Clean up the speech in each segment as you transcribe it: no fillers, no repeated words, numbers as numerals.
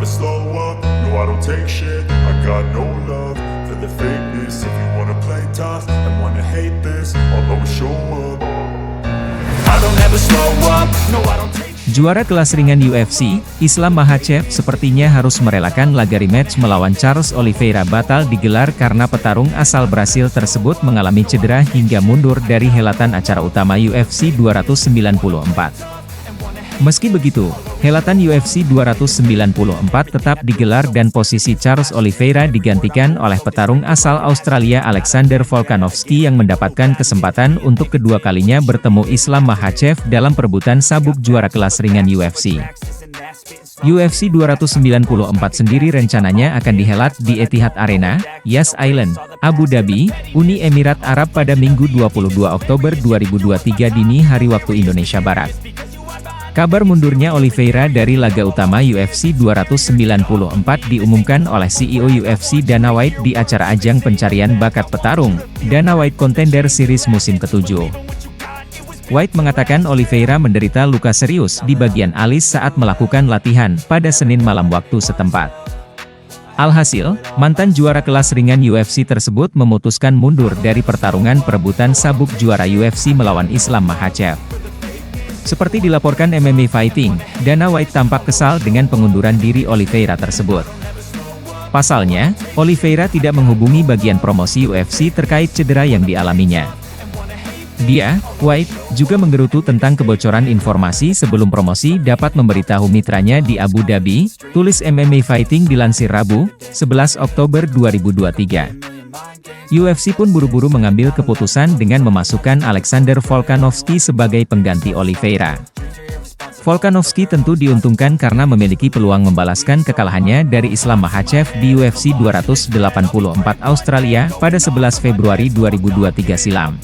slow up, no I don't take shit. I got no love for the fakeness. If you wanna play tough and wanna hate this, I'll always show up. I don't ever slow up, no I don't take shit. Juara kelas ringan UFC, Islam Makhachev sepertinya harus merelakan laga rematch melawan Charles Oliveira batal digelar karena petarung asal Brasil tersebut mengalami cedera hingga mundur dari helatan acara utama UFC 294. Meski begitu, helatan UFC 294 tetap digelar dan posisi Charles Oliveira digantikan oleh petarung asal Australia Alexander Volkanovski yang mendapatkan kesempatan untuk kedua kalinya bertemu Islam Makhachev dalam perebutan sabuk juara kelas ringan UFC. UFC 294 sendiri rencananya akan dihelat di Etihad Arena, Yas Island, Abu Dhabi, Uni Emirat Arab pada Minggu 22 Oktober 2023 dini hari waktu Indonesia Barat. Kabar mundurnya Oliveira dari laga utama UFC 294 diumumkan oleh CEO UFC Dana White di acara ajang pencarian bakat petarung, Dana White Contender Series musim ke-7. White mengatakan Oliveira menderita luka serius di bagian alis saat melakukan latihan pada Senin malam waktu setempat. Alhasil, mantan juara kelas ringan UFC tersebut memutuskan mundur dari pertarungan perebutan sabuk juara UFC melawan Islam Makhachev. Seperti dilaporkan MMA Fighting, Dana White tampak kesal dengan pengunduran diri Oliveira tersebut. Pasalnya, Oliveira tidak menghubungi bagian promosi UFC terkait cedera yang dialaminya. Dia, White, juga menggerutu tentang kebocoran informasi sebelum promosi dapat memberitahu mitranya di Abu Dhabi, tulis MMA Fighting dilansir Rabu, 11 Oktober 2023. UFC pun buru-buru mengambil keputusan dengan memasukkan Alexander Volkanovski sebagai pengganti Oliveira. Volkanovski tentu diuntungkan karena memiliki peluang membalaskan kekalahannya dari Islam Makhachev di UFC 284 Australia pada 11 Februari 2023 silam.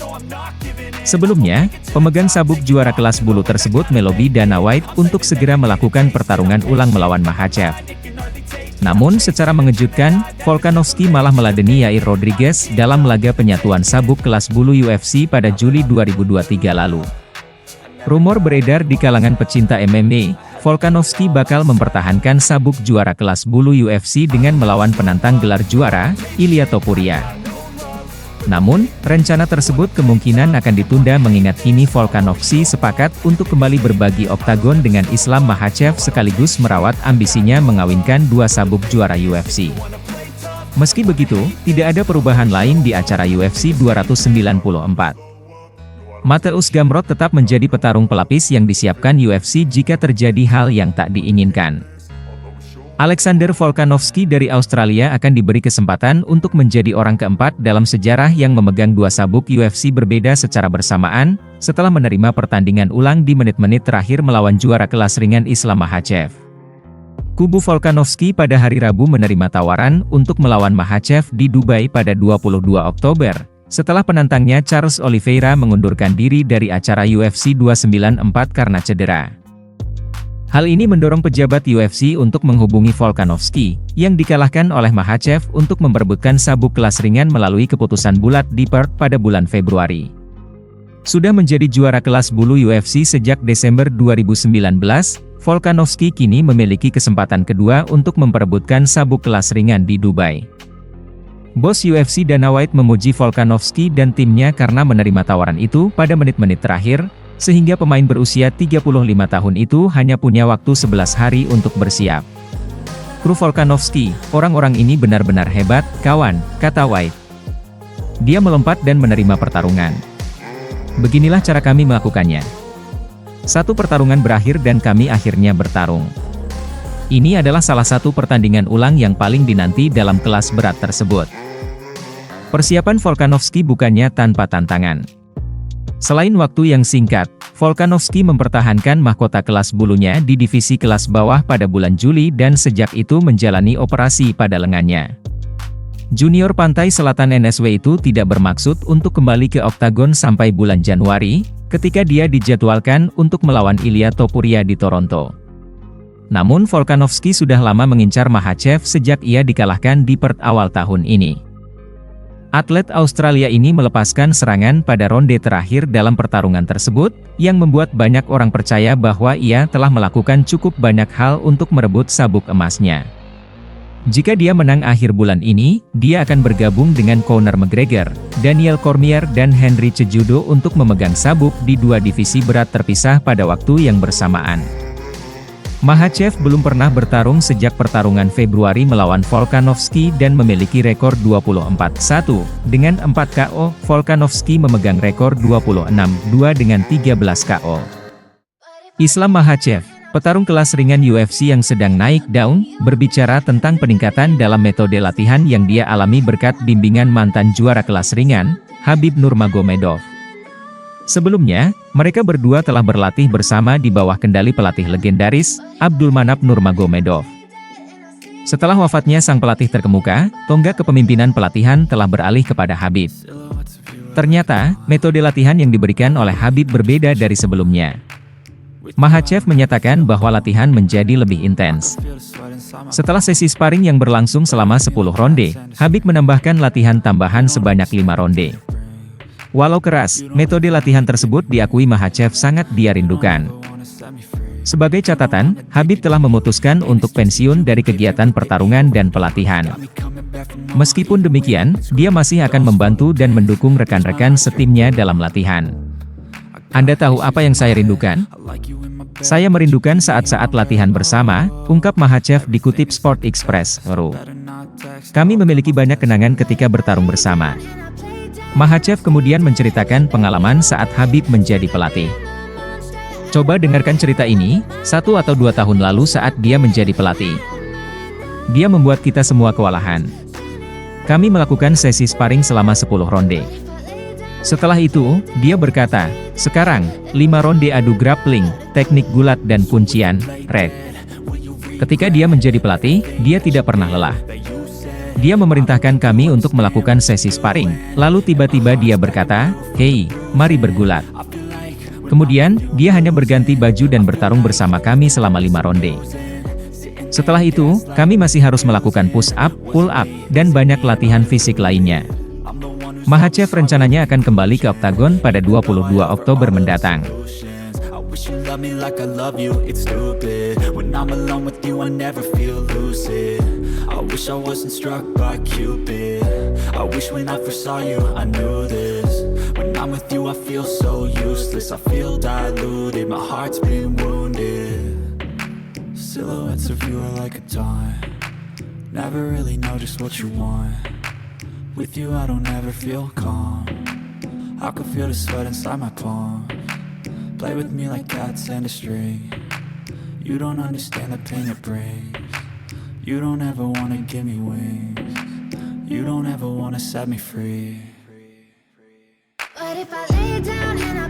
Sebelumnya, pemegang sabuk juara kelas bulu tersebut melobi Dana White untuk segera melakukan pertarungan ulang melawan Makhachev. Namun secara mengejutkan, Volkanovski malah meladeni Yair Rodriguez dalam laga penyatuan sabuk kelas bulu UFC pada Juli 2023 lalu. Rumor beredar di kalangan pecinta MMA, Volkanovski bakal mempertahankan sabuk juara kelas bulu UFC dengan melawan penantang gelar juara, Ilia Topuria. Namun, rencana tersebut kemungkinan akan ditunda mengingat kini Volkanovski sepakat untuk kembali berbagi oktagon dengan Islam Makhachev sekaligus merawat ambisinya mengawinkan dua sabuk juara UFC. Meski begitu, tidak ada perubahan lain di acara UFC 294. Mateusz Gamrot tetap menjadi petarung pelapis yang disiapkan UFC jika terjadi hal yang tak diinginkan. Alexander Volkanovski dari Australia akan diberi kesempatan untuk menjadi orang keempat dalam sejarah yang memegang dua sabuk UFC berbeda secara bersamaan, setelah menerima pertandingan ulang di menit-menit terakhir melawan juara kelas ringan Islam Makhachev. Kubu Volkanovski pada hari Rabu menerima tawaran untuk melawan Makhachev di Dubai pada 22 Oktober, setelah penantangnya Charles Oliveira mengundurkan diri dari acara UFC 294 karena cedera. Hal ini mendorong pejabat UFC untuk menghubungi Volkanovski, yang dikalahkan oleh Makhachev untuk memperebutkan sabuk kelas ringan melalui keputusan bulat di Perth pada bulan Februari. Sudah menjadi juara kelas bulu UFC sejak Desember 2019, Volkanovski kini memiliki kesempatan kedua untuk memperebutkan sabuk kelas ringan di Dubai. Bos UFC Dana White memuji Volkanovski dan timnya karena menerima tawaran itu pada menit-menit terakhir, sehingga pemain berusia 35 tahun itu hanya punya waktu 11 hari untuk bersiap. Kru Volkanovski, orang-orang ini benar-benar hebat, kawan, kata White. Dia melompat dan menerima pertarungan. Beginilah cara kami melakukannya. Satu pertarungan berakhir dan kami akhirnya bertarung. Ini adalah salah satu pertandingan ulang yang paling dinanti dalam kelas berat tersebut. Persiapan Volkanovski bukannya tanpa tantangan. Selain waktu yang singkat, Volkanovski mempertahankan mahkota kelas bulunya di divisi kelas bawah pada bulan Juli dan sejak itu menjalani operasi pada lengannya. Junior Pantai Selatan NSW itu tidak bermaksud untuk kembali ke oktagon sampai bulan Januari, ketika dia dijadwalkan untuk melawan Ilia Topuria di Toronto. Namun Volkanovski sudah lama mengincar Makhachev sejak ia dikalahkan di Perth awal tahun ini. Atlet Australia ini melepaskan serangan pada ronde terakhir dalam pertarungan tersebut, yang membuat banyak orang percaya bahwa ia telah melakukan cukup banyak hal untuk merebut sabuk emasnya. Jika dia menang akhir bulan ini, dia akan bergabung dengan Conor McGregor, Daniel Cormier dan Henry Cejudo untuk memegang sabuk di dua divisi berat terpisah pada waktu yang bersamaan. Makhachev belum pernah bertarung sejak pertarungan Februari melawan Volkanovski dan memiliki rekor 24-1. Dengan 4 KO, Volkanovski memegang rekor 26-2 dengan 13 KO. Islam Makhachev, petarung kelas ringan UFC yang sedang naik daun, berbicara tentang peningkatan dalam metode latihan yang dia alami berkat bimbingan mantan juara kelas ringan, Khabib Nurmagomedov. Sebelumnya, mereka berdua telah berlatih bersama di bawah kendali pelatih legendaris, Abdulmanap Nurmagomedov. Setelah wafatnya sang pelatih terkemuka, tonggak kepemimpinan pelatihan telah beralih kepada Khabib. Ternyata, metode latihan yang diberikan oleh Khabib berbeda dari sebelumnya. Makhachev menyatakan bahwa latihan menjadi lebih intens. Setelah sesi sparring yang berlangsung selama 10 ronde, Khabib menambahkan latihan tambahan sebanyak 5 ronde. Walau keras, metode latihan tersebut diakui Makhachev sangat dia rindukan. Sebagai catatan, Khabib telah memutuskan untuk pensiun dari kegiatan pertarungan dan pelatihan. Meskipun demikian, dia masih akan membantu dan mendukung rekan-rekan setimnya dalam latihan. Anda tahu apa yang saya rindukan? Saya merindukan saat-saat latihan bersama, ungkap Makhachev dikutip Sport Express.ru. Kami memiliki banyak kenangan ketika bertarung bersama. Makhachev kemudian menceritakan pengalaman saat Khabib menjadi pelatih. Coba dengarkan cerita ini, 1 atau 2 tahun lalu saat dia menjadi pelatih. Dia membuat kita semua kewalahan. Kami melakukan sesi sparring selama 10 ronde. Setelah itu, dia berkata, sekarang, 5 ronde adu grappling, teknik gulat dan kuncian, red. Ketika dia menjadi pelatih, dia tidak pernah lelah. Dia memerintahkan kami untuk melakukan sesi sparring, lalu tiba-tiba dia berkata, "Hei, mari bergulat." Kemudian, dia hanya berganti baju dan bertarung bersama kami selama 5 ronde. Setelah itu, kami masih harus melakukan push-up, pull-up, dan banyak latihan fisik lainnya. Makhachev rencananya akan kembali ke oktagon pada 22 Oktober mendatang. Wish you love me like I love you, it's stupid. When I'm alone with you, I never feel lucid. I wish I wasn't struck by Cupid. I wish when I first saw you, I knew this. When I'm with you, I feel so useless. I feel diluted, my heart's been wounded. Silhouettes of you are like a taunt. Never really know just what you want. With you, I don't ever feel calm. I can feel the sweat inside my palm. Play with me like cats and a string. You don't understand the pain it brings. You don't ever wanna give me wings. You don't ever wanna set me free. But if I lay down and I